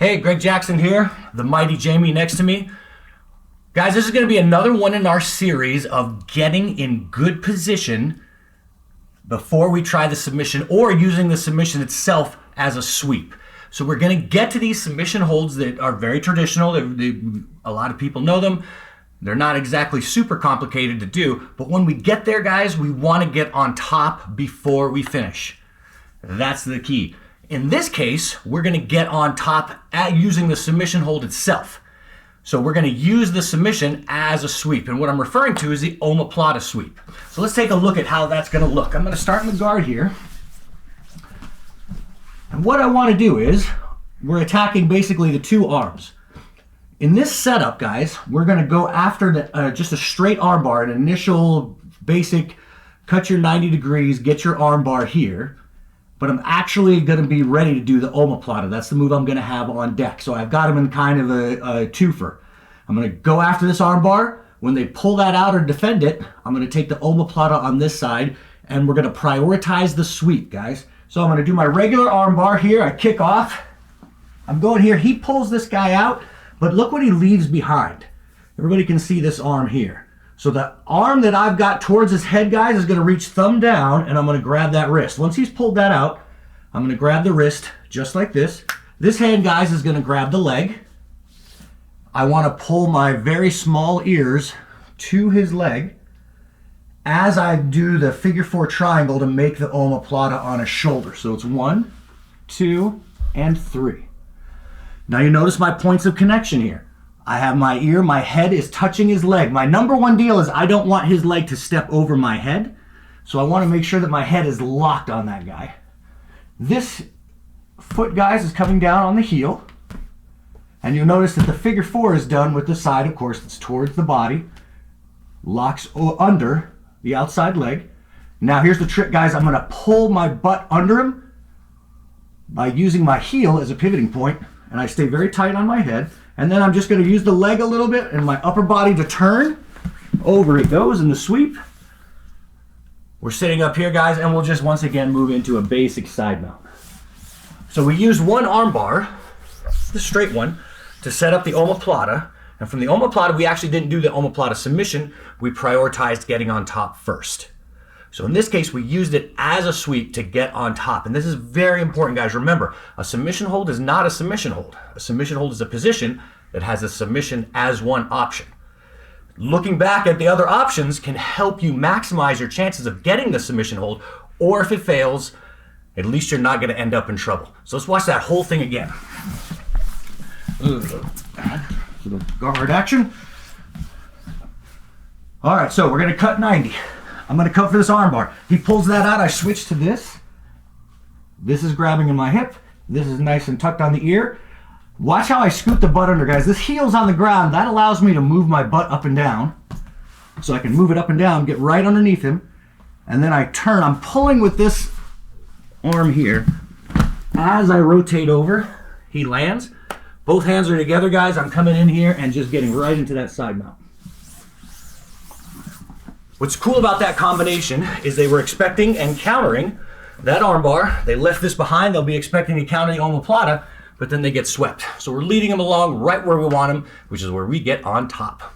Hey, Greg Jackson here, the mighty Jamie next to me. Guys, this is going to be another one in our series of getting in good position before we try the submission or using the submission itself as a sweep. So we're going to get to these submission holds that are very traditional. A lot of people know them. They're not exactly super complicated to do, but when we get there, guys, we want to get on top before we finish. That's the key. In this case, we're going to get on top at using the submission hold itself. So we're going to use the submission as a sweep. And what I'm referring to is the omoplata sweep. So let's take a look at how that's going to look. I'm going to start in the guard here. And what I want to do is, we're attacking basically the two arms. In this setup, guys, we're going to go after just a straight arm bar, an initial basic cut your 90 degrees, get your arm bar here. But I'm actually going to be ready to do the omoplata. That's the move I'm going to have on deck. So I've got them in kind of a twofer. I'm going to go after this arm bar. When they pull that out or defend it, I'm going to take the omoplata on this side, and we're going to prioritize the sweep, guys. So I'm going to do my regular arm bar here. I kick off. I'm going here. He pulls this guy out, but look what he leaves behind. Everybody can see this arm here. So the arm that I've got towards his head, guys, is going to reach thumb down, and I'm going to grab that wrist. Once he's pulled that out, I'm going to grab the wrist just like this. This hand, guys, is going to grab the leg. I want to pull my very small ears to his leg as I do the figure four triangle to make the omoplata on his shoulder. So it's 1, 2, and 3. Now you notice my points of connection here. I have my ear, my head is touching his leg. My number one deal is I don't want his leg to step over my head. So I want to make sure that my head is locked on that guy. This foot, guys, is coming down on the heel. And you'll notice that the figure four is done with the side, of course, that's towards the body. Locks under the outside leg. Now here's the trick, guys. I'm going to pull my butt under him by using my heel as a pivoting point. And I stay very tight on my head. And then I'm just going to use the leg a little bit and my upper body to turn. Over it goes in the sweep. We're sitting up here, guys, and we'll just once again move into a basic side mount. So we used one arm bar, the straight one, to set up the omoplata. And from the omoplata, we actually didn't do the omoplata submission. We prioritized getting on top first. So in this case, we used it as a sweep to get on top. And this is very important, guys. Remember, a submission hold is not a submission hold. A submission hold is a position that has a submission as one option. Looking back at the other options can help you maximize your chances of getting the submission hold, or if it fails, at least you're not going to end up in trouble. So let's watch that whole thing again. Little guard action. All right, so we're going to cut 90. I'm going to cut for this arm bar. He pulls that out. I switch to this. This is grabbing in my hip. This is nice and tucked on the ear. Watch how I scoot the butt under, guys. This heel's on the ground. That allows me to move my butt up and down. So I can move it up and down, get right underneath him. And then I turn. I'm pulling with this arm here. As I rotate over, he lands. Both hands are together, guys. I'm coming in here and just getting right into that side mount. What's cool about that combination is they were expecting and countering that armbar. They left this behind. They'll be expecting to counter the omoplata, but then they get swept. So we're leading them along right where we want them, which is where we get on top.